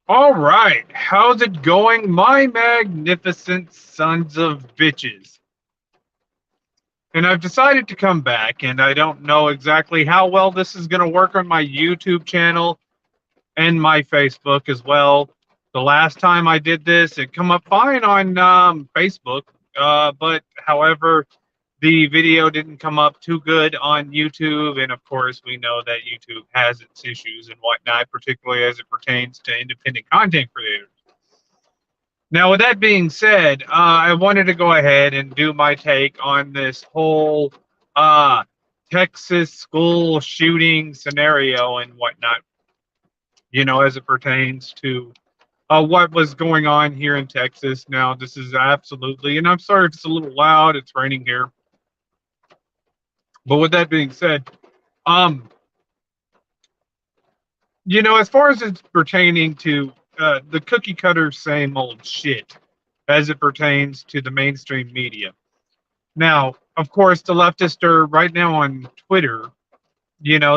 All right, how's it going, my magnificent sons of bitches? And I've decided to come back, and I don't know exactly how well this is going to work on my YouTube channel and my Facebook as well. The last time I did this, it come up fine on Facebook, but however, the video didn't come up too good on YouTube, and of course, we know that YouTube has its issues and whatnot, particularly as it pertains to independent content creators. Now, with that being said, I wanted to go ahead and do my take on this whole uh, Texas school shooting scenario and whatnot, as it pertains to what was going on here in Texas. Now, this is absolutely, and I'm sorry if it's a little loud, it's raining here. But with that being said, um, as far as it's pertaining to the cookie cutter same old shit as it pertains to the mainstream media. Now, of course, the leftists are right now on Twitter,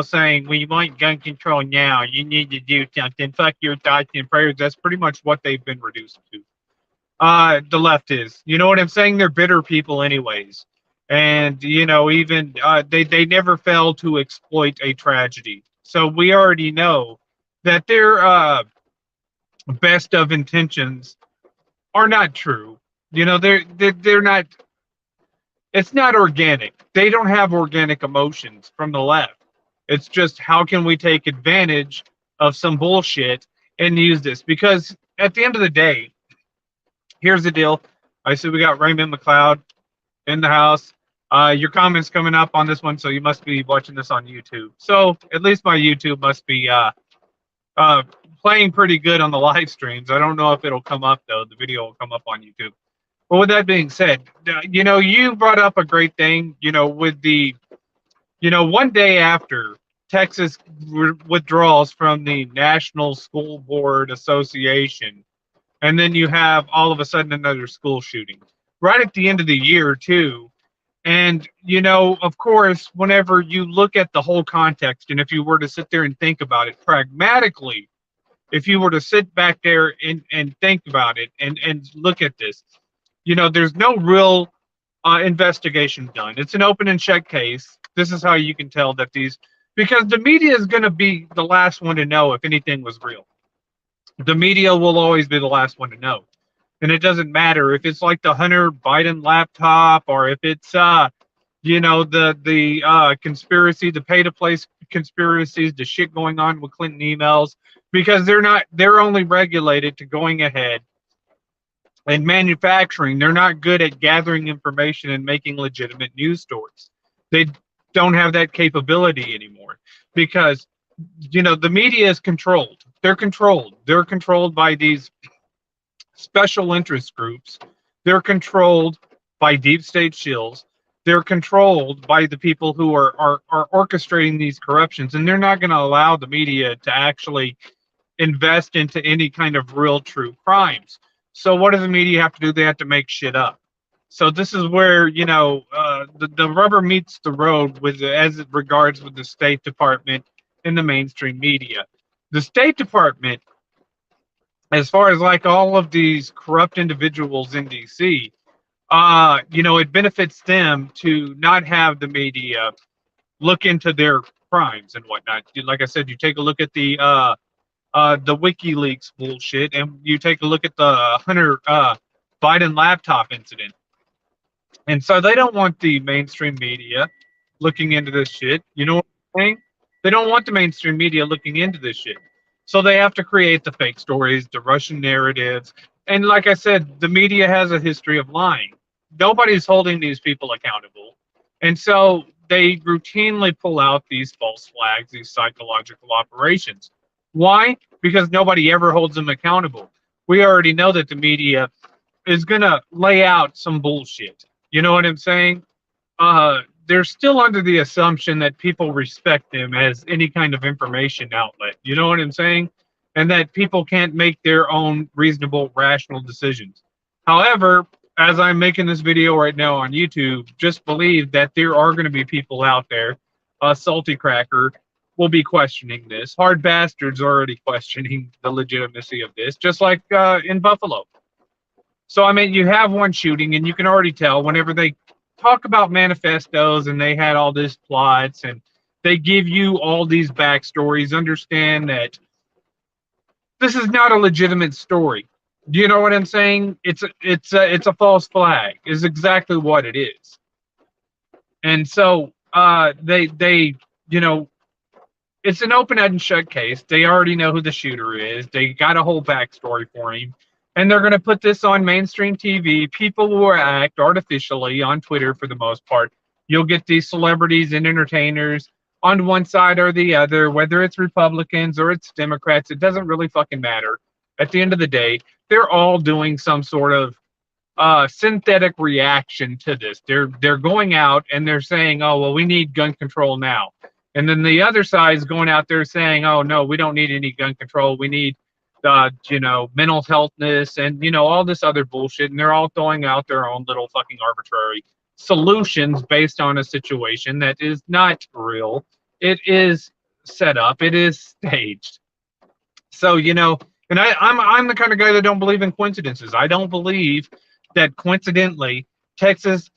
saying, we want gun control now. You need to do something. Fuck your thoughts and prayers. That's pretty much what they've been reduced to. The left is. You know what I'm saying? They're bitter people, anyways. And, even they never fail to exploit a tragedy. So we already know that their best of intentions are not true. They're not. It's not organic. They don't have organic emotions from the left. It's just how can we take advantage of some bullshit and use this? Because at the end of the day, here's the deal. I see we got Raymond McLeod in the house. Your comments coming up on this one, so you must be watching this on YouTube. So at least my YouTube must be playing pretty good on the live streams. I don't know if it'll come up though. The video will come up on YouTube. But with that being said, you brought up a great thing. With the, one day after Texas withdraws from the National School Board Association, and then you have all of a sudden another school shooting right at the end of the year too. And, of course, whenever you look at the whole context, and if you were to sit there and think about it pragmatically, if you were to sit back there and think about it and look at this, there's no real investigation done. It's an open and shut case. This is how you can tell that because the media is going to be the last one to know if anything was real. The media will always be the last one to know. And it doesn't matter if it's like the Hunter Biden laptop or if it's, the conspiracy, the pay to play conspiracies, the shit going on with Clinton emails, because they're only regulated to going ahead and manufacturing. They're not good at gathering information and making legitimate news stories. They don't have that capability anymore because, the media is controlled. They're controlled. They're controlled by these special interest groups. They're controlled by deep state shills. They're controlled by the people who are orchestrating these corruptions, and they're not going to allow the media to actually invest into any kind of real true crimes. So what does the media have to do? They have to make shit up. So this is where the rubber meets the road as it regards with the State Department and the mainstream media. The State Department, as far as like all of these corrupt individuals in DC, it benefits them to not have the media look into their crimes and whatnot. Like I said, you take a look at the WikiLeaks bullshit, and you take a look at the Hunter Biden laptop incident. And so they don't want the mainstream media looking into this shit. You know what I'm saying? They don't want the mainstream media looking into this shit. So they have to create the fake stories, the Russian narratives. And like I said, the media has a history of lying. Nobody's holding these people accountable. And so they routinely pull out these false flags, these psychological operations. Why? Because nobody ever holds them accountable. We already know that the media is going to lay out some bullshit. You know what I'm saying? They're still under the assumption that people respect them as any kind of information outlet. You know what I'm saying? And that people can't make their own reasonable, rational decisions. However, as I'm making this video right now on YouTube, just believe that there are going to be people out there, salty cracker, will be questioning this. Hard bastards are already questioning the legitimacy of this, just like in Buffalo. So, I mean, you have one shooting, and you can already tell whenever they talk about manifestos and they had all these plots and they give you all these backstories, understand that this is not a legitimate story. Do you know what I'm saying? It's a false flag. Is exactly what it is. And so they you know it's an open and shut case. They already know who the shooter is. They got a whole backstory for him. And they're going to put this on mainstream TV. People will act artificially on Twitter for the most part. You'll get these celebrities and entertainers on one side or the other, whether it's Republicans or it's Democrats. It doesn't really fucking matter. At the end of the day, they're all doing some sort of synthetic reaction to this. They're going out and they're saying, "Oh well, we need gun control now," and then the other side is going out there saying, "Oh no, we don't need any gun control. We need, mental healthness and all this other bullshit." And they're all throwing out their own little fucking arbitrary solutions based on a situation that is not real. It is set up. It is staged. So and I'm the kind of guy that don't believe in coincidences. I don't believe that coincidentally Texas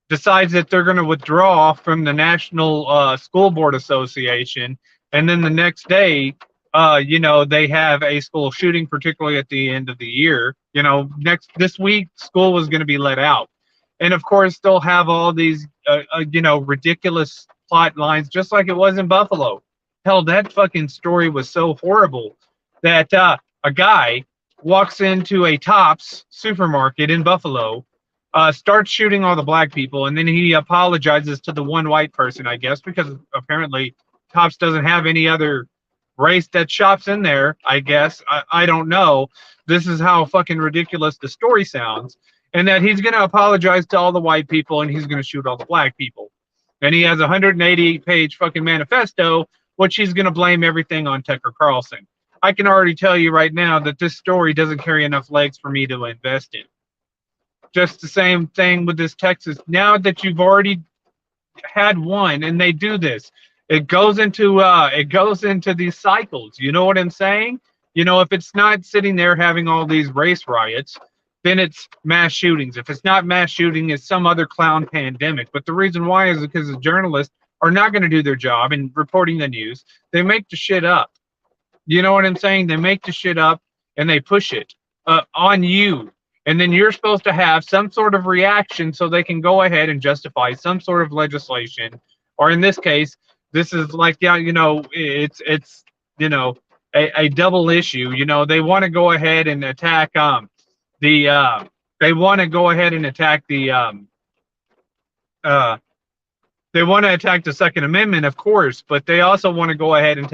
decides that they're going to withdraw from the National School Board Association, and then the next day, they have a school shooting, particularly at the end of the year. This week, school was going to be let out, and of course, they'll have all these, ridiculous plot lines, just like it was in Buffalo. Hell, that fucking story was so horrible that a guy walks into a Tops supermarket in Buffalo, starts shooting all the black people, and then he apologizes to the one white person, I guess, because apparently Tops doesn't have any other race that shops in there, I guess. I don't know. This is how fucking ridiculous the story sounds. And that he's going to apologize to all the white people and he's going to shoot all the black people. And he has a 188-page fucking manifesto, which he's going to blame everything on Tucker Carlson. I can already tell you right now that this story doesn't carry enough legs for me to invest in. Just the same thing with this Texas. Now that you've already had one, and they do this, it goes into these cycles. You know what I'm saying? If it's not sitting there having all these race riots, then it's mass shootings. If it's not mass shooting, it's some other clown pandemic. But the reason why is because the journalists are not going to do their job in reporting the news. They make the shit up. You know what I'm saying? They make the shit up and they push it on you. And then you're supposed to have some sort of reaction so they can go ahead and justify some sort of legislation. Or in this case, this is like, it's a double issue. They want to go ahead and attack they want to go ahead and attack they want to attack the Second Amendment, of course, but they also want to go ahead and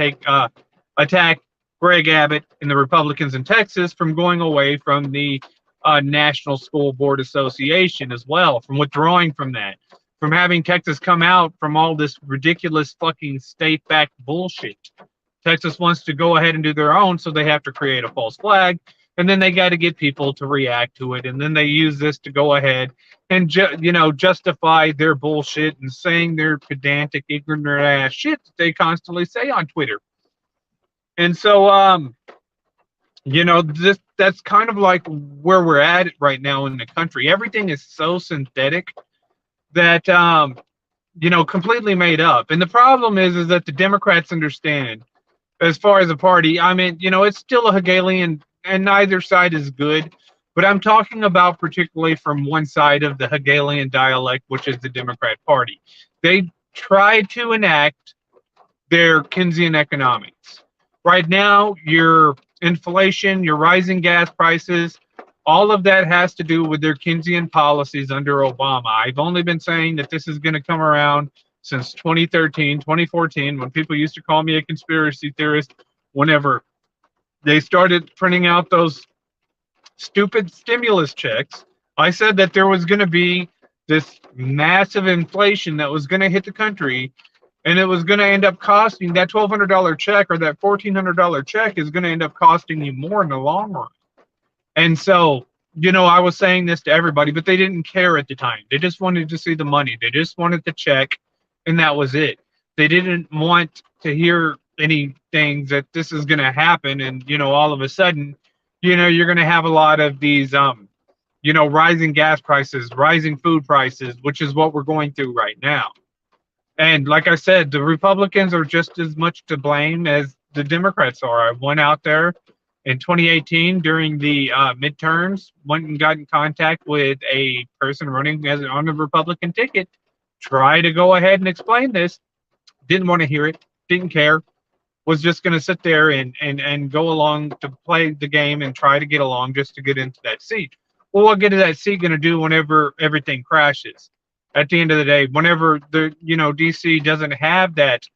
attack Greg Abbott and the Republicans in Texas from going away from the National School Board Association as well, from withdrawing from that, from having Texas come out from all this ridiculous fucking state-backed bullshit. Texas wants to go ahead and do their own, so they have to create a false flag, and then they got to get people to react to it, and then they use this to go ahead and justify their bullshit and saying their pedantic, ignorant ass shit that they constantly say on Twitter. And so, that's kind of like where we're at right now in the country. Everything is so synthetic that, completely made up. And the problem is that the Democrats understand, as far as a party, I mean, it's still a Hegelian, and neither side is good. But I'm talking about particularly from one side of the Hegelian dialect, which is the Democrat Party. They try to enact their Keynesian economics. Right now, your inflation, your rising gas prices, all of that has to do with their Keynesian policies under Obama. I've only been saying that this is going to come around since 2013, 2014, when people used to call me a conspiracy theorist whenever they started printing out those stupid stimulus checks. I said that there was going to be this massive inflation that was going to hit the country, and it was going to end up costing that $1,200 check or that $1,400 check is going to end up costing you more in the long run. And so, I was saying this to everybody, but they didn't care at the time. They just wanted to see the money. They just wanted the check, and that was it. They didn't want to hear anything that this is going to happen, and all of a sudden, you're going to have a lot of these rising gas prices, rising food prices, which is what we're going through right now. And like I said, the Republicans are just as much to blame as the Democrats are. I went out there in 2018 during the midterms, went and got in contact with a person running on a Republican ticket, try to go ahead and explain this. Didn't want to hear it, didn't care, was just going to sit there and go along to play the game and try to get along just to get into that seat. Well, what good is that seat going to do whenever everything crashes? At the end of the day, whenever the DC doesn't have that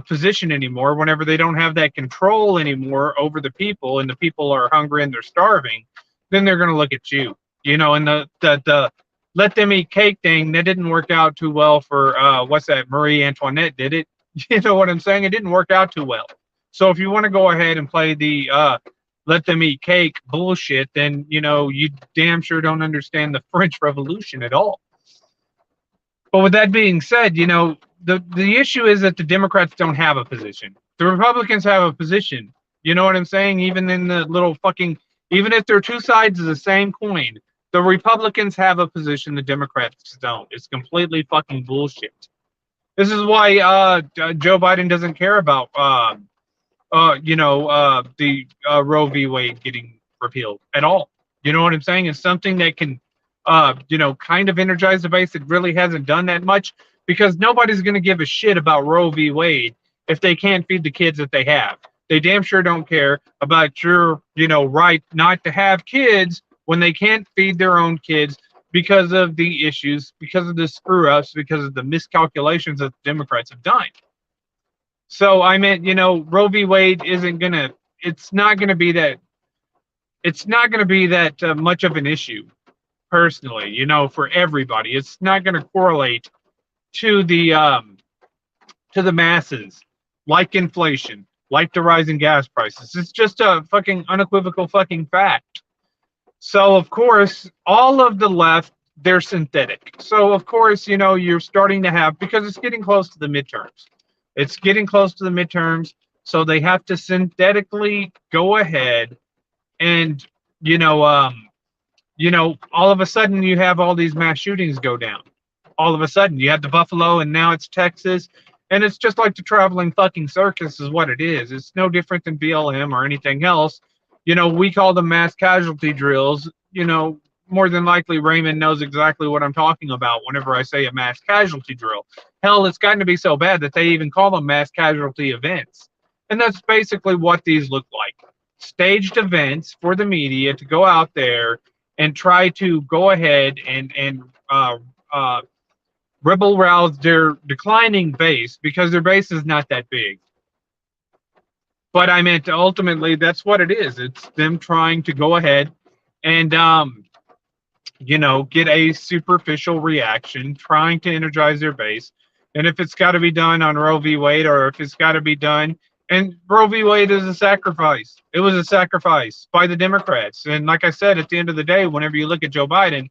position anymore, whenever they don't have that control anymore over the people, and the people are hungry and they're starving, then they're going to look at you. And the let them eat cake thing, that didn't work out too well for what's that? Marie Antoinette did it. You know what I'm saying? It didn't work out too well. So if you want to go ahead and play the let them eat cake bullshit, then you damn sure don't understand the French Revolution at all. But with that being said, the issue is that the Democrats don't have a position. The Republicans have a position. You know what I'm saying? Even in the little fucking, even if they're two sides of the same coin, the Republicans have a position, the Democrats don't. It's completely fucking bullshit. This is why Joe Biden doesn't care about the Roe v. Wade getting repealed at all. You know what I'm saying? It's something that can kind of energize the base. It really hasn't done that much, because nobody's going to give a shit about Roe v. Wade if they can't feed the kids that they have. They damn sure don't care about your right not to have kids when they can't feed their own kids, because of the issues, because of the screw ups, because of the miscalculations that the Democrats have done. So I meant, Roe v. Wade it's not gonna be that much of an issue, personally, for everybody. It's not gonna correlate to the masses, like inflation, like the rising gas prices. It's just a fucking unequivocal fucking fact. So of course, all of the left, they're synthetic. So of course, you're starting to have, because it's getting close to the midterms. It's getting close to the midterms, so they have to synthetically go ahead and all of a sudden you have all these mass shootings go down. All of a sudden you have the Buffalo, and now it's Texas, and it's just like the traveling fucking circus is what it is. It's no different than BLM or anything else. We call them mass casualty drills. More than likely Raymond knows exactly what I'm talking about whenever I say a mass casualty drill. Hell, it's gotten to be so bad that they even call them mass casualty events. And that's basically what these look like. Staged events for the media to go out there and try to go ahead and rebel rouse their declining base, because their base is not that big. But I meant ultimately that's what it is. It's them trying to go ahead and get a superficial reaction, trying to energize their base. And if it's got to be done on Roe v. Wade, or if it's got to be done, and Roe v. Wade is a sacrifice. It was a sacrifice by the Democrats. And like I said, at the end of the day, whenever you look at Joe Biden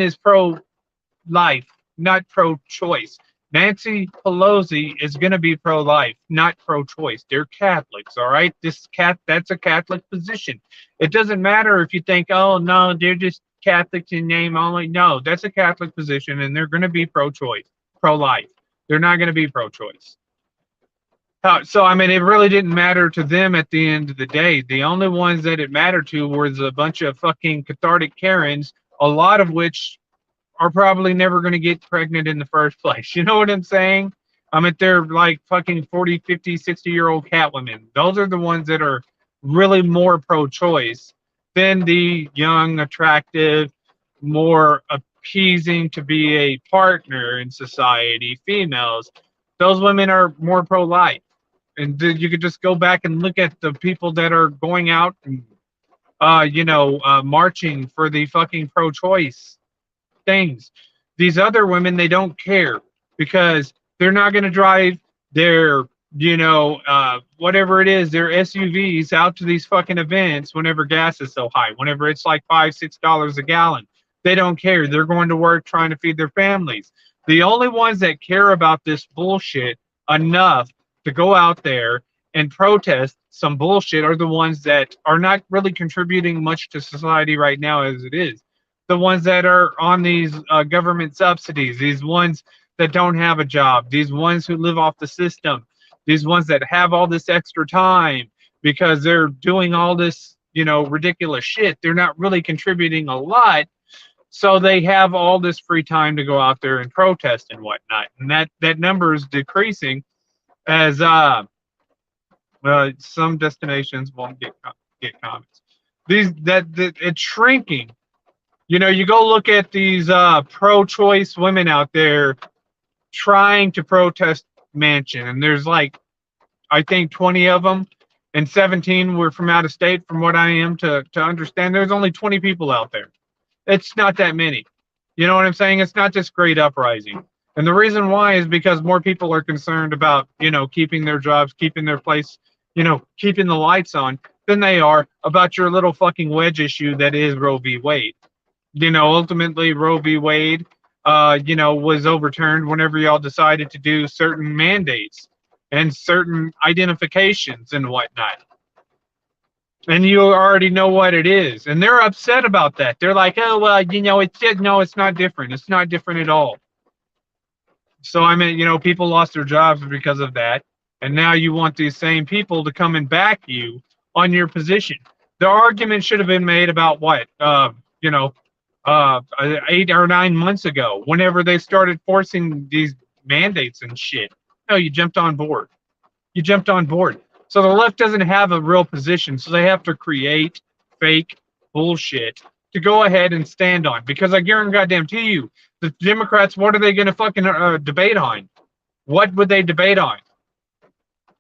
is pro-life, not pro-choice. Nancy Pelosi is going to be pro-life, not pro-choice. They're Catholics, all right? That's a Catholic position. It doesn't matter if you think, oh, no, they're just Catholics in name only. No, that's a Catholic position, and they're going to be pro-choice, pro-life. They're not going to be pro-choice. So, it really didn't matter to them at the end of the day. The only ones that it mattered to was a bunch of fucking cathartic Karens, a lot of which are probably never going to get pregnant in the first place. You know what I'm saying? They're like fucking 40, 50, 60-year-old Catwomen. Those are the ones that are really more pro-choice than the young, attractive, more appeasing to be a partner in society females. Those women are more pro-life. And you could just go back and look at the people that are going out and, marching for the fucking pro-choice things. These other women, they don't care, because they're not going to drive their whatever it is, their SUVs out to these fucking events whenever gas is so high, whenever it's like $5-6 a gallon. They don't care. They're going to work trying to feed their families. The only ones that care about this bullshit enough to go out there and protest some bullshit are the ones that are not really contributing much to society right now as it is. The ones that are on these government subsidies, these ones that don't have a job, these ones who live off the system, these ones that have all this extra time because they're doing all this, ridiculous shit. They're not really contributing a lot, so they have all this free time to go out there and protest and whatnot, and that number is decreasing as some destinations won't get comments. These that it's shrinking. You go look at these pro-choice women out there trying to protest Manchin, and there's like I think 20 of them, and 17 were from out of state. From what I am to understand, there's only 20 people out there. It's not that many. You know what I'm saying? It's not this great uprising. And the reason why is because more people are concerned about, keeping their jobs, keeping their place, keeping the lights on than they are about your little fucking wedge issue that is Roe v. Wade. Ultimately Roe v. Wade, was overturned whenever y'all decided to do certain mandates and certain identifications and whatnot. And you already know what it is. And they're upset about that. They're like, oh, well, it's not different. It's not different at all. So, people lost their jobs because of that. And now you want these same people to come and back you on your position. The argument should have been made about what? 8 or 9 months ago, whenever they started forcing these mandates and shit. No, you jumped on board. So the left doesn't have a real position, so they have to create fake bullshit to go ahead and stand on. Because I guarantee you, the Democrats, what are they going to fucking debate on? What would they debate on?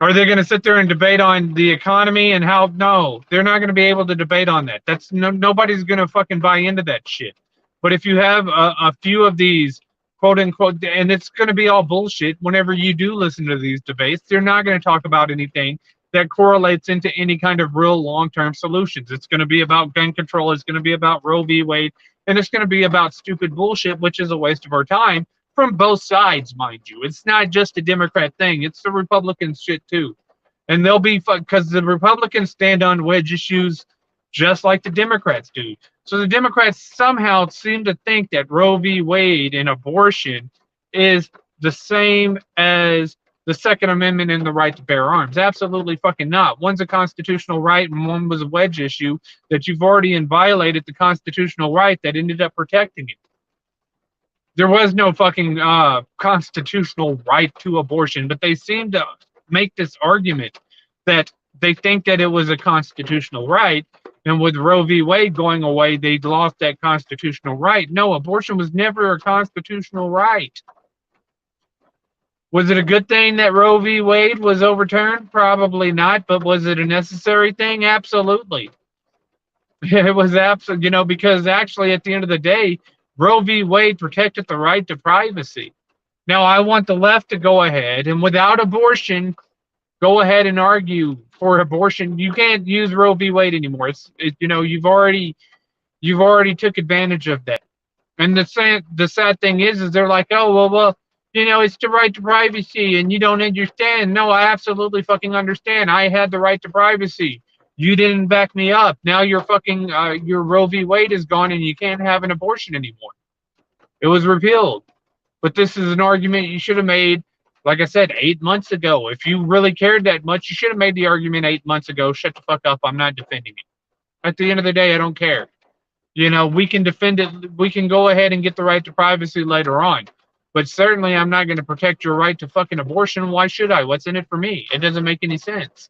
Are they going to sit there and debate on the economy and how? No, they're not going to be able to debate on that. Nobody's going to fucking buy into that shit. But if you have a few of these quote unquote, and it's going to be all bullshit whenever you do listen to these debates, they're not going to talk about anything that correlates into any kind of real long-term solutions. It's going to be about gun control. It's going to be about Roe v. Wade. And it's going to be about stupid bullshit, which is a waste of our time from both sides, mind you. It's not just a Democrat thing. It's the Republican shit, too. And they'll be, because the Republicans stand on wedge issues just like the Democrats do. So the Democrats somehow seem to think that Roe v. Wade and abortion is the same as the Second Amendment and the right to bear arms. Absolutely fucking not. One's a constitutional right and one was a wedge issue that you've already violated the constitutional right that ended up protecting it. There was no fucking constitutional right to abortion, but they seem to make this argument that they think that it was a constitutional right, and with Roe v. Wade going away, they lost that constitutional right. No, abortion was never a constitutional right. Was it a good thing that Roe v. Wade was overturned? Probably not, but was it a necessary thing? Absolutely. It was absolutely, because actually at the end of the day, Roe v. Wade protected the right to privacy. Now, I want the left to go ahead and without abortion, go ahead and argue for abortion. You can't use Roe v. Wade anymore. You've already took advantage of that. And the sad thing is they're like, oh, well, it's the right to privacy and you don't understand. No, I absolutely fucking understand. I had the right to privacy. You didn't back me up. Now your fucking, your Roe v. Wade is gone and you can't have an abortion anymore. It was repealed. But this is an argument you should have made, like I said, 8 months ago. If you really cared that much, you should have made the argument 8 months ago. Shut the fuck up. I'm not defending it. At the end of the day, I don't care. We can defend it. We can go ahead and get the right to privacy later on. But certainly I'm not going to protect your right to fucking abortion. Why should I? What's in it for me? It doesn't make any sense.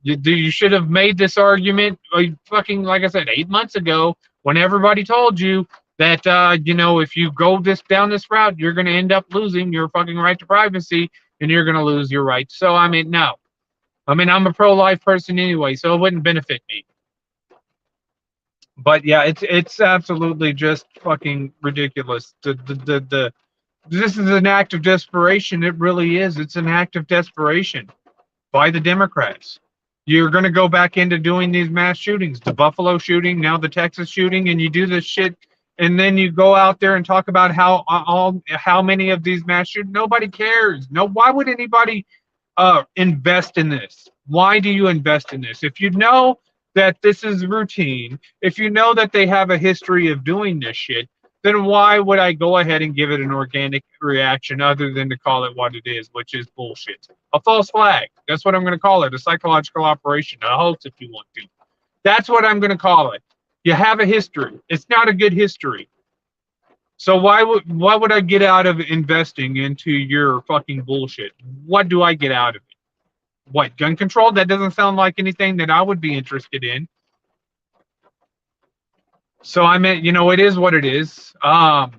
You should have made this argument, fucking, like I said, 8 months ago when everybody told you that, if you go down this route, you're going to end up losing your fucking right to privacy and you're going to lose your rights. So, no. I'm a pro-life person anyway, so it wouldn't benefit me. But yeah, it's absolutely just fucking ridiculous. This is an act of desperation. It really is. It's an act of desperation by the Democrats. You're going to go back into doing these mass shootings, the Buffalo shooting, now the Texas shooting, and you do this shit and then you go out there and talk about how many of these mass shootings. Nobody cares. No, why would anybody invest in this? Why do you invest in this? If you know that this is routine, if you know that they have a history of doing this shit, then why would I go ahead and give it an organic reaction other than to call it what it is, which is bullshit? A false flag. That's what I'm going to call it. A psychological operation, a hoax if you want to. That's what I'm going to call it. You have a history. It's not a good history. So why would I get out of investing into your fucking bullshit? What do I get out of it? What, gun control? That doesn't sound like anything that I would be interested in. So I mean, it is what it is. The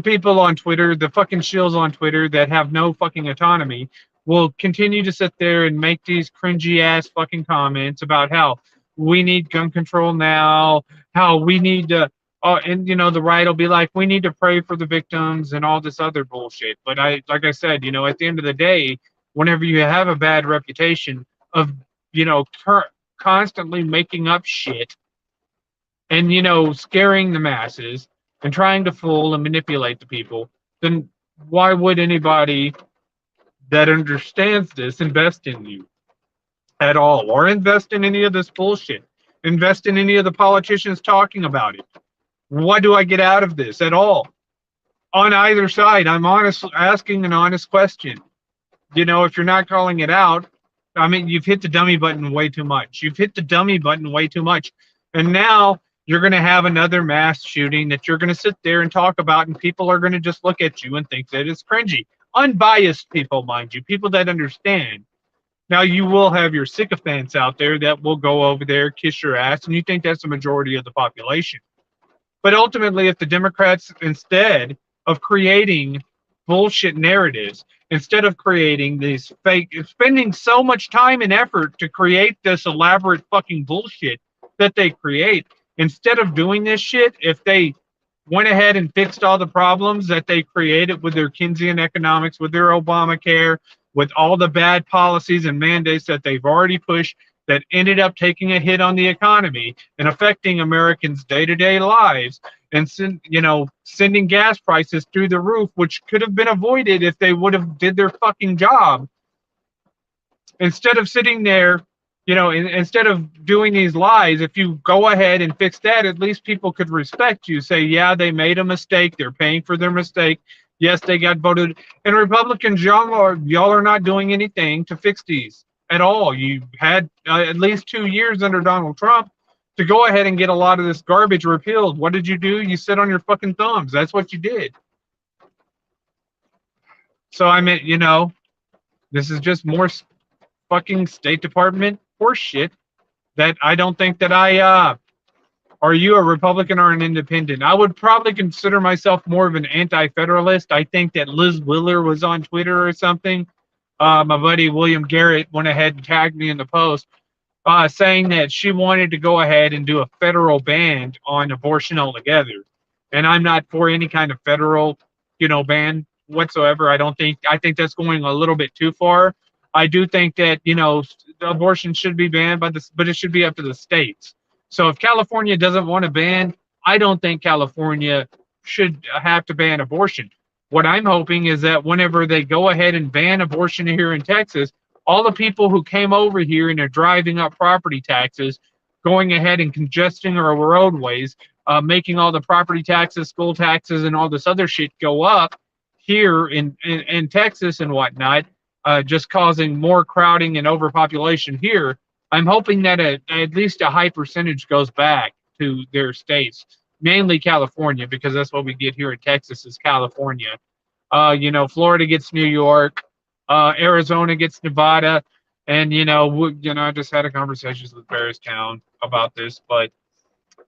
people on Twitter, the fucking shills on Twitter that have no fucking autonomy will continue to sit there and make these cringy ass fucking comments about how we need gun control now, how we need to, and the right will be like, we need to pray for the victims and all this other bullshit. But like I said, at the end of the day, whenever you have a bad reputation of, constantly making up shit and, scaring the masses and trying to fool and manipulate the people, then why would anybody that understands this invest in you at all, or invest in any of this bullshit? Invest in any of the politicians talking about it? What do I get out of this at all? On either side, I'm asking an honest question. If you're not calling it out, I mean, you've hit the dummy button way too much. You've hit the dummy button way too much. And now you're going to have another mass shooting that you're going to sit there and talk about, and people are going to just look at you and think that it's cringy. Unbiased people, mind you, people that understand. Now, you will have your sycophants out there that will go over there, kiss your ass, and you think that's the majority of the population. But ultimately, if the Democrats, instead of creating bullshit narratives, instead of creating these fake, spending so much time and effort to create this elaborate fucking bullshit that they create, instead of doing this shit, if they went ahead and fixed all the problems that they created with their Keynesian economics, with their Obamacare, with all the bad policies and mandates that they've already pushed that ended up taking a hit on the economy and affecting Americans' day-to-day lives, and sending gas prices through the roof, which could have been avoided if they would have did their fucking job. Instead of sitting there, instead of doing these lies, if you go ahead and fix that, at least people could respect you. Say, yeah, they made a mistake. They're paying for their mistake. Yes, they got voted. And Republicans, y'all are not doing anything to fix these at all. You had at least 2 years under Donald Trump to go ahead and get a lot of this garbage repealed. What did you do? You sit on your fucking thumbs. That's what you did. So I mean, this is just more fucking State Department horseshit that I don't think that are you a Republican or an independent? I would probably consider myself more of an anti-federalist. I think that Liz Wheeler was on Twitter or something. My buddy William Garrett went ahead and tagged me in the post, saying that she wanted to go ahead and do a federal ban on abortion altogether. And I'm not for any kind of federal, ban whatsoever. I think that's going a little bit too far. I do think that, abortion should be banned but it should be up to the states. So if California doesn't want to ban, I don't think California should have to ban abortion. What I'm hoping is that whenever they go ahead and ban abortion here in Texas, all the people who came over here and are driving up property taxes, going ahead and congesting our roadways, making all the property taxes, school taxes, and all this other shit go up here in Texas and whatnot, just causing more crowding and overpopulation here. I'm hoping that at least a high percentage goes back to their states, mainly California, because that's what we get here in Texas is California. Florida gets New York, Arizona gets Nevada, and I just had a conversation with Bearstown about this, but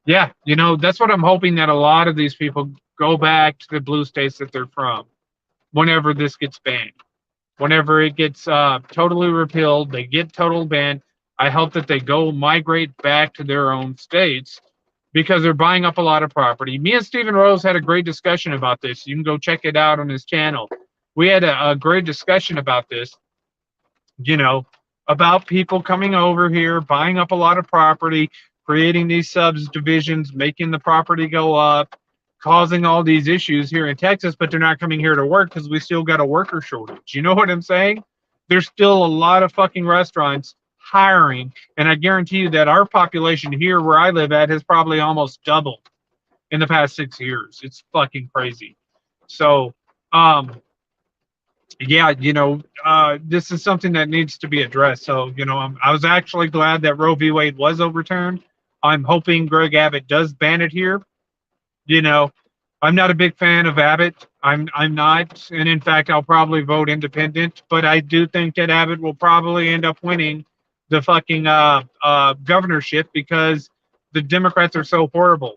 yeah, that's what I'm hoping, that a lot of these people go back to the blue states that they're from whenever this gets banned. Whenever it gets totally repealed, they get total banned. I hope that they go migrate back to their own states because they're buying up a lot of property. Me and Stephen Rose had a great discussion about this. You can go check it out on his channel. We had a great discussion about this, about people coming over here, buying up a lot of property, creating these subdivisions, making the property go up, causing all these issues here in Texas, but they're not coming here to work because we still got a worker shortage. You know what I'm saying? There's still a lot of fucking restaurants hiring, and I guarantee you that our population here where I live at has probably almost doubled in the past 6 years. It's fucking crazy. So, yeah, this is something that needs to be addressed. So, I was actually glad that Roe v. Wade was overturned. I'm hoping Greg Abbott does ban it here. You know, I'm not a big fan of Abbott. I'm not, and in fact, I'll probably vote independent. But I do think that Abbott will probably end up winning the fucking governorship because the Democrats are so horrible.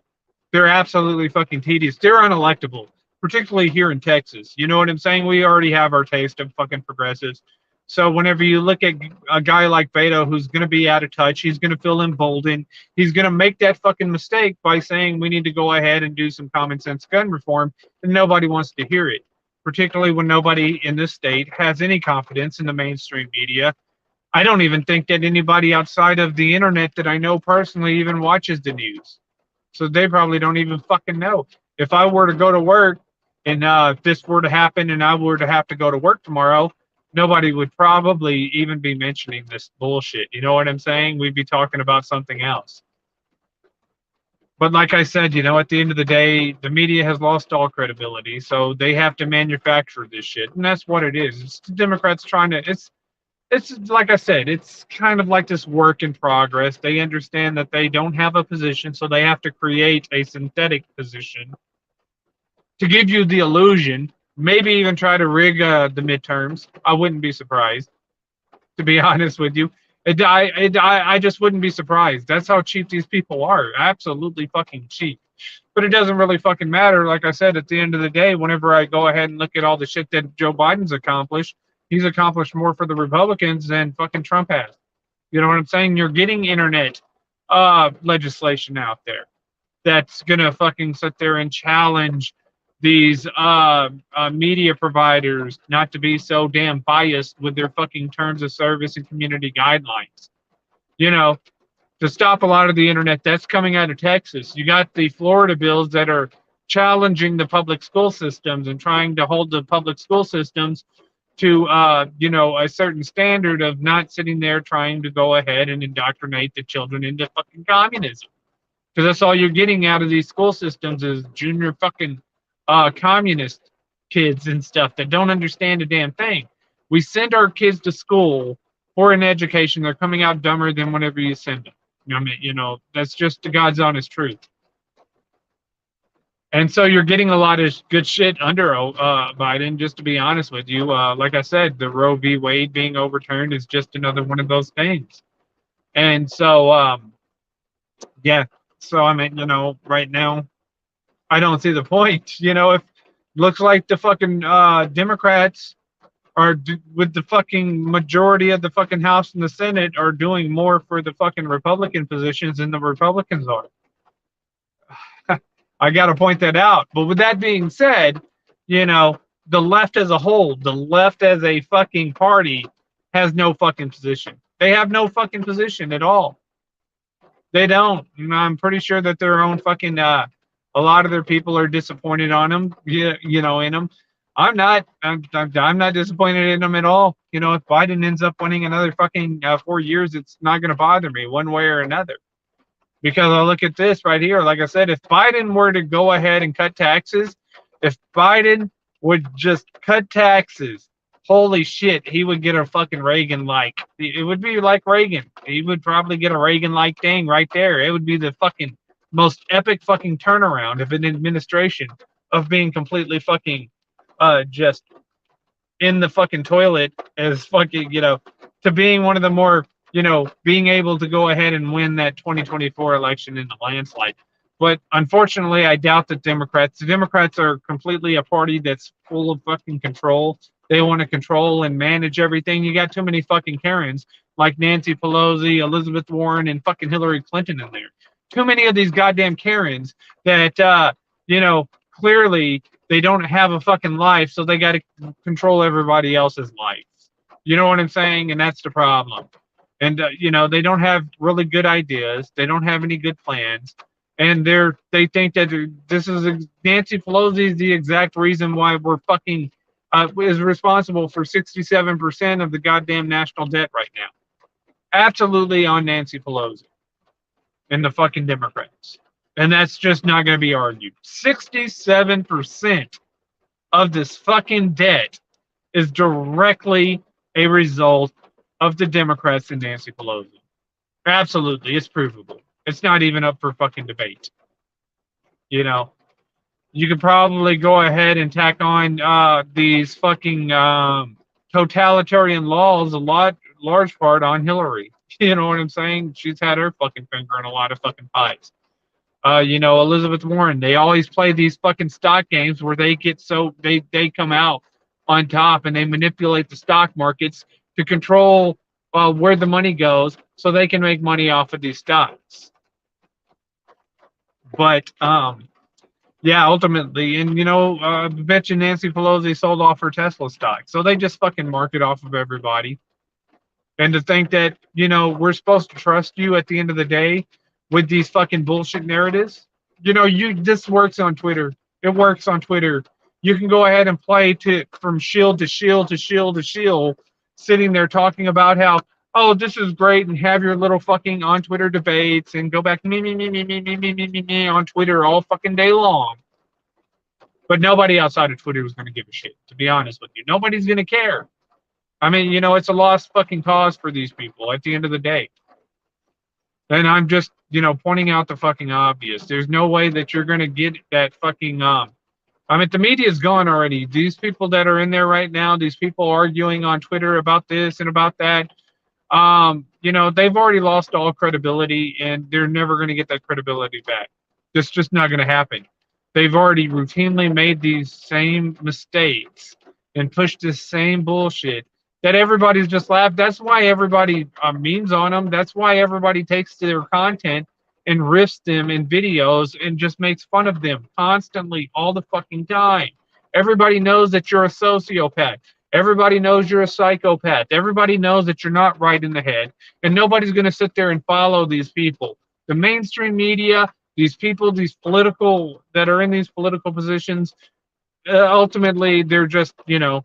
They're absolutely fucking tedious. They're unelectable, particularly here in Texas. You know what I'm saying? We already have our taste of fucking progressives. So whenever you look at a guy like Beto who's going to be out of touch, he's going to feel emboldened. He's going to make that fucking mistake by saying we need to go ahead and do some common sense gun reform, and nobody wants to hear it, particularly when nobody in this state has any confidence in the mainstream media. I don't even think that anybody outside of the internet that I know personally even watches the news. So they probably don't even fucking know. If I were to go to work and if this were to happen and I were to have to go to work tomorrow, nobody would probably even be mentioning this bullshit. You know what I'm saying? We'd be talking about something else. But like I said, at the end of the day, the media has lost all credibility, so they have to manufacture this shit. And that's what it is. It's the Democrats trying to, it's like I said, it's kind of like this work in progress. They understand that they don't have a position, so they have to create a synthetic position to give you the illusion, maybe even try to rig the midterms. I wouldn't be surprised, to be honest with you. I just wouldn't be surprised. That's how cheap these people are. Absolutely fucking cheap. But it doesn't really fucking matter. Like I said, at the end of the day, whenever I go ahead and look at all the shit that Joe Biden's accomplished, he's accomplished more for the Republicans than fucking Trump has. You know what I'm saying? You're getting internet legislation out there that's gonna fucking sit there and challenge these media providers not to be so damn biased with their fucking terms of service and community guidelines. To stop a lot of the internet that's coming out of Texas. You got the Florida bills that are challenging the public school systems and trying to hold the public school systems to a certain standard of not sitting there trying to go ahead and indoctrinate the children into fucking communism. Because that's all you're getting out of these school systems is junior fucking communist kids and stuff that don't understand a damn thing. We send our kids to school for an education. They're coming out dumber than whenever you send them. That's just the God's honest truth. And so you're getting a lot of good shit under Biden, just to be honest with you. Like I said, the Roe v. Wade being overturned is just another one of those things. And so, yeah. So, right now, I don't see the point. If looks like the fucking Democrats are, with the fucking majority of the fucking House and the Senate, are doing more for the fucking Republican positions than the Republicans are. I got to point that out. But with that being said, the left as a whole, the left as a fucking party has no fucking position. They have no fucking position at all. They don't. I'm pretty sure that their own fucking, a lot of their people are disappointed on them, in them. I'm not disappointed in them at all. If Biden ends up winning another fucking 4 years, it's not going to bother me one way or another. Because I look at this right here, like I said, if Biden were to go ahead and cut taxes, if Biden would just cut taxes, holy shit, he would get a fucking Reagan-like. It would be like Reagan. He would probably get a Reagan-like thing right there. It would be the fucking most epic fucking turnaround of an administration of being completely fucking just in the fucking toilet as fucking, to being one of the more, being able to go ahead and win that 2024 election in the landslide. But unfortunately, I doubt the Democrats are completely a party that's full of fucking control. They want to control and manage everything. You got too many fucking Karens like Nancy Pelosi, Elizabeth Warren, and fucking Hillary Clinton in there. Too many of these goddamn Karens that, clearly they don't have a fucking life, so they got to control everybody else's life. You know what I'm saying? And that's the problem. And you know, they don't have really good ideas. They don't have any good plans, and they think that this is Nancy Pelosi is the exact reason why we're fucking is responsible for 67% of the goddamn national debt right now. Absolutely on Nancy Pelosi and the fucking Democrats, and that's just not going to be argued. 67% of this fucking debt is directly a result of the Democrats and Nancy Pelosi. Absolutely, it's provable. It's not even up for fucking debate. You know, you could probably go ahead and tack on these fucking totalitarian laws large part on Hillary. You know what I'm saying? She's had her fucking finger in a lot of fucking pies. You know, Elizabeth Warren, they always play these fucking stock games where they get they come out on top and they manipulate the stock markets to control where the money goes so they can make money off of these stocks. But yeah, ultimately, and you know, I bet you Nancy Pelosi sold off her Tesla stock, so they just fucking market off of everybody. And to think that, you know, we're supposed to trust you at the end of the day with these fucking bullshit narratives. You know, this works on Twitter. It works on Twitter. You can go ahead and play from shield to shield to shield to shield, sitting there talking about how, oh, this is great, and have your little fucking on Twitter debates and go back me on Twitter all fucking day long. But nobody outside of Twitter was going to give a shit, to be honest with you. Nobody's going to care. I mean, you know, it's a lost fucking cause for these people at the end of the day. And I'm just, you know, pointing out the fucking obvious. There's no way that you're going to get that fucking, I mean, the media's gone already. These people that are in there right now, these people arguing on Twitter about this and about that, you know, they've already lost all credibility and they're never going to get that credibility back. It's just not going to happen. They've already routinely made these same mistakes and pushed this same bullshit that everybody's just laughed. That's why everybody memes on them. That's why everybody takes their content and riffs them in videos and just makes fun of them constantly all the fucking time. Everybody knows that you're a sociopath. Everybody knows you're a psychopath. Everybody knows that you're not right in the head. And nobody's going to sit there and follow these people. The mainstream media, these people, these political that are in these political positions, ultimately they're just, you know,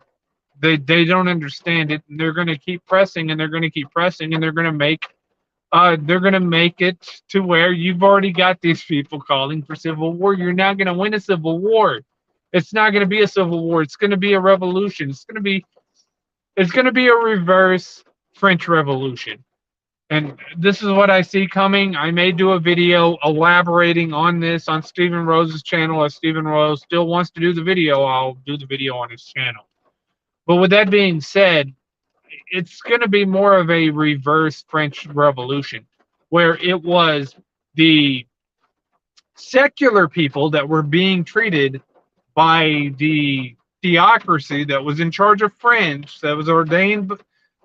they don't understand it, and they're going to keep pressing, and they're going to keep pressing, and they're going to make it to where you've already got these people calling for civil war. You're not going to win a civil war. It's not going to be a civil war. It's going to be a revolution. It's going to be a reverse French Revolution. And this is what I see coming. I may do a video elaborating on this on Stephen Rose's channel. If Stephen Rose still wants to do the video, I'll do the video on his channel. But with that being said, it's going to be more of a reverse French Revolution, where it was the secular people that were being treated by the theocracy that was in charge of France, that was ordained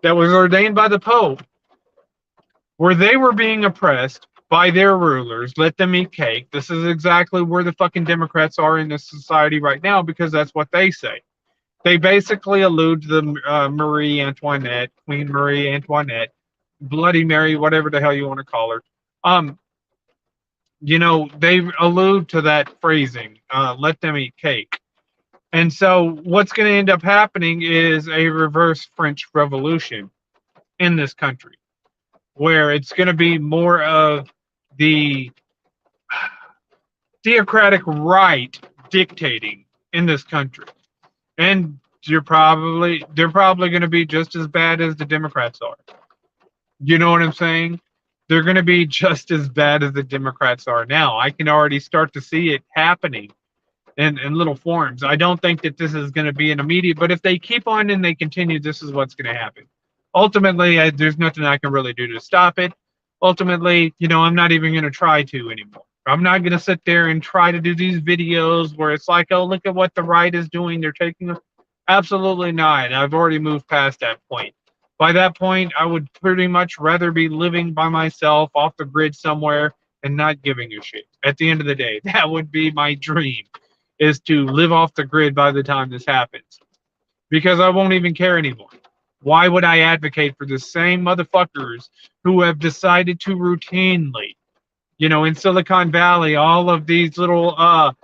by the Pope, where they were being oppressed by their rulers, let them eat cake. This is exactly where the fucking Democrats are in this society right now, because that's what they say. They basically allude to the Marie Antoinette, Queen Marie Antoinette, Bloody Mary, whatever the hell you want to call her. You know, they allude to that phrasing, let them eat cake. And so what's going to end up happening is a reverse French Revolution in this country, where it's going to be more of the theocratic right dictating in this country. And they're probably going to be just as bad as the Democrats are. You know what I'm saying? They're going to be just as bad as the Democrats are now. I can already start to see it happening in little forms. I don't think that this is going to be an immediate, but if they keep on and they continue, this is what's going to happen. Ultimately, there's nothing I can really do to stop it. Ultimately, you know, I'm not even going to try to anymore. I'm not going to sit there and try to do these videos where it's like, oh, look at what the right is doing. They're taking. Absolutely not. I've already moved past that point. By that point, I would pretty much rather be living by myself off the grid somewhere and not giving a shit. At the end of the day, that would be my dream, is to live off the grid by the time this happens. Because I won't even care anymore. Why would I advocate for the same motherfuckers who have decided to routinely, in Silicon Valley, all of these little, fucking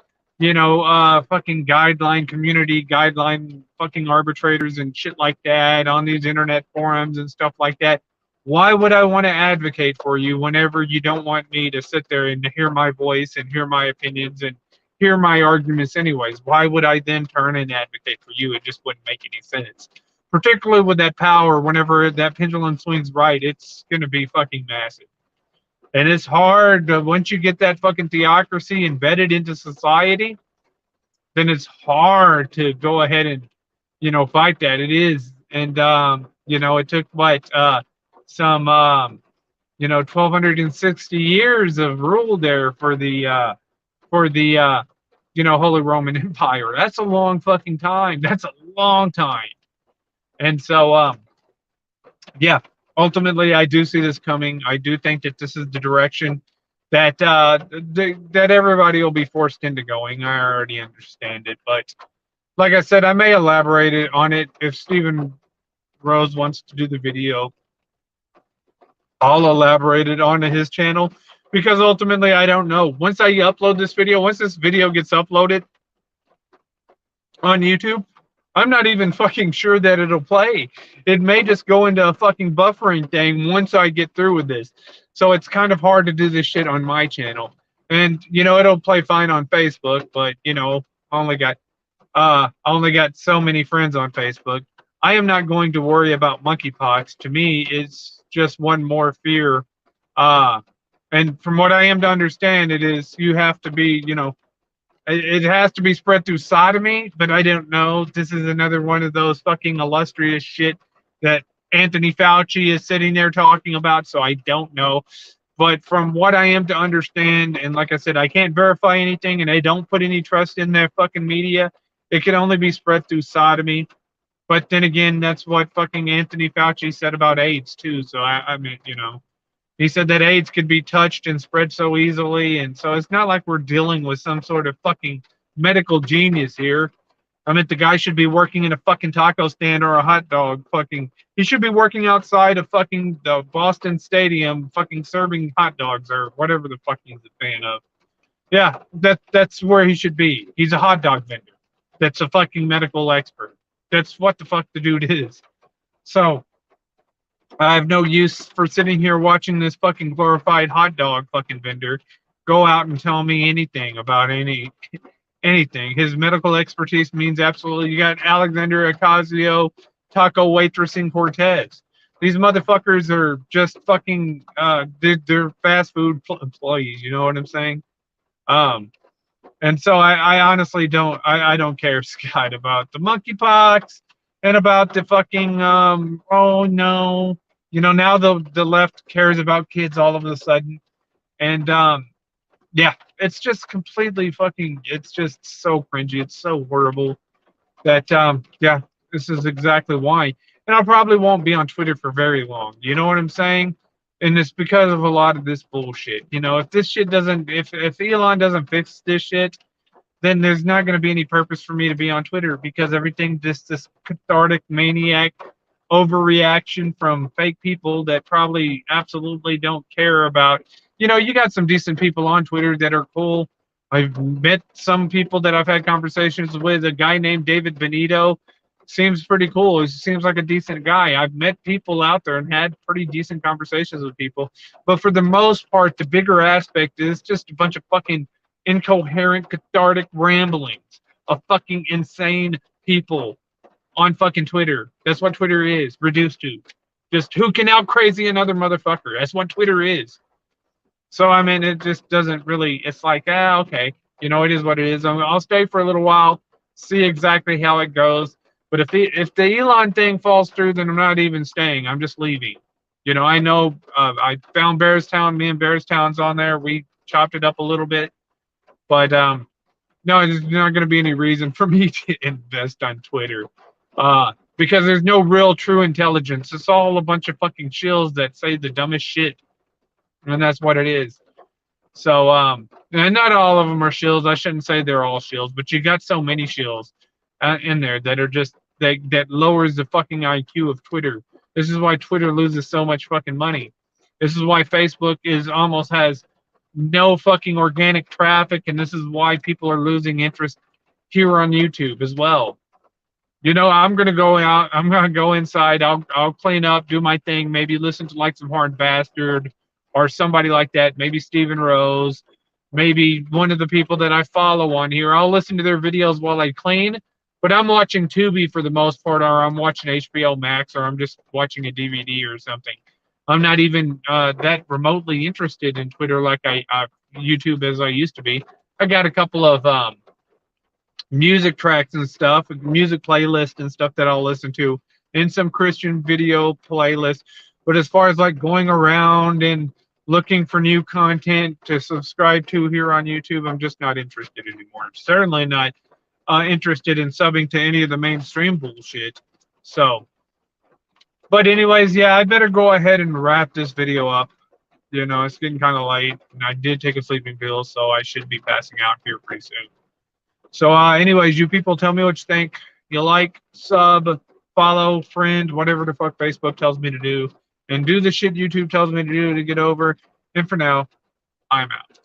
guideline, community guideline fucking arbitrators and shit like that on these internet forums and stuff like that? Why would I want to advocate for you whenever you don't want me to sit there and hear my voice and hear my opinions and hear my arguments anyways? Why would I then turn and advocate for you? It just wouldn't make any sense. Particularly with that power, whenever that pendulum swings right, it's going to be fucking massive. And it's hard once you get that fucking theocracy embedded into society, then it's hard to go ahead and, fight that. It is. And, it took some, 1260 years of rule there for the, Holy Roman Empire. That's a long fucking time. That's a long time. And so, yeah, ultimately, I do see this coming. I do think that this is the direction that that everybody will be forced into going. I already understand it, but like I said, I may elaborate on it if Stephen Rose wants to do the video. I'll elaborate it onto his channel because ultimately, I don't know. Once I upload this video, once this video gets uploaded on YouTube, I'm not even fucking sure that it'll play. It may just go into a fucking buffering thing once I get through with this. So it's kind of hard to do this shit on my channel. And, it'll play fine on Facebook, but, I only got so many friends on Facebook. I am not going to worry about monkeypox. To me, it's just one more fear. And from what I am to understand, it is you have to be, it has to be spread through sodomy, but I don't know. This is another one of those fucking illustrious shit that Anthony Fauci is sitting there talking about, so I don't know. But from what I am to understand, and like I said, I can't verify anything, and I don't put any trust in their fucking media. It can only be spread through sodomy. But then again, that's what fucking Anthony Fauci said about AIDS, too. So, I mean, he said that AIDS could be touched and spread so easily, and so it's not like we're dealing with some sort of fucking medical genius here. I mean, the guy should be working in a fucking taco stand or a hot dog fucking. He should be working outside of fucking the Boston Stadium, fucking serving hot dogs or whatever the fuck he's a fan of. Yeah, that's where he should be. He's a hot dog vendor. That's a fucking medical expert. That's what the fuck the dude is. So I have no use for sitting here watching this fucking glorified hot dog fucking vendor go out and tell me anything about anything. His medical expertise means absolutely. You got Alexander Ocasio, Taco Waitressing Cortez. These motherfuckers are just fucking. They're fast food employees. You know what I'm saying? And so I honestly don't. I don't care, Scott, about the monkeypox and about the fucking. Oh no. Now the left cares about kids all of a sudden. And yeah, it's just completely fucking, it's just so cringy. It's so horrible that, yeah, this is exactly why. And I probably won't be on Twitter for very long. You know what I'm saying? And it's because of a lot of this bullshit. If this shit doesn't, if Elon doesn't fix this shit, then there's not going to be any purpose for me to be on Twitter because everything, this cathartic maniac overreaction from fake people that probably absolutely don't care about. You got some decent people on Twitter that are cool. I've met some people that I've had conversations with. A guy named David Benito seems pretty cool. He seems like a decent guy. I've met people out there and had pretty decent conversations with people. But for the most part, the bigger aspect is just a bunch of fucking incoherent, cathartic ramblings of fucking insane people on fucking Twitter. That's what Twitter is reduced to. Just who can out crazy another motherfucker. That's what Twitter is. So, I mean, it just doesn't really, it's like, okay, it is what it is. I'll stay for a little while, see exactly how it goes. But if the Elon thing falls through, then I'm not even staying. I'm just leaving. I know I found Bearstown. Me and Bearstown's on there. We chopped it up a little bit. But no, there's not going to be any reason for me to invest on Twitter. Because there's no real true intelligence. It's all a bunch of fucking shills that say the dumbest shit. And that's what it is. So, and not all of them are shills. I shouldn't say they're all shills, but you got so many shills in there that are just that lowers the fucking IQ of Twitter. This is why Twitter loses so much fucking money. This is why Facebook is almost has no fucking organic traffic, and this is why people are losing interest here on YouTube as well. You know, I'm gonna go out. I'm gonna go inside. I'll clean up, do my thing. Maybe listen to like some Hard Bastard or somebody like that. Maybe Steven Rose. Maybe one of the people that I follow on here. I'll listen to their videos while I clean. But I'm watching Tubi for the most part, or I'm watching HBO Max, or I'm just watching a DVD or something. I'm not even that remotely interested in Twitter like I YouTube as I used to be. I got a couple of music tracks and stuff, music playlists and stuff that I'll listen to, and some Christian video playlists. But as far as like going around and looking for new content to subscribe to here on YouTube, I'm just not interested anymore. I'm certainly not interested in subbing to any of the mainstream bullshit. So, but anyways, yeah, I better go ahead and wrap this video up. You know, it's getting kind of late, and I did take a sleeping pill, so I should be passing out here pretty soon. So, anyways, you people tell me what you think. You like, sub, follow, friend, whatever the fuck Facebook tells me to do. And do the shit YouTube tells me to do to get over. And for now, I'm out.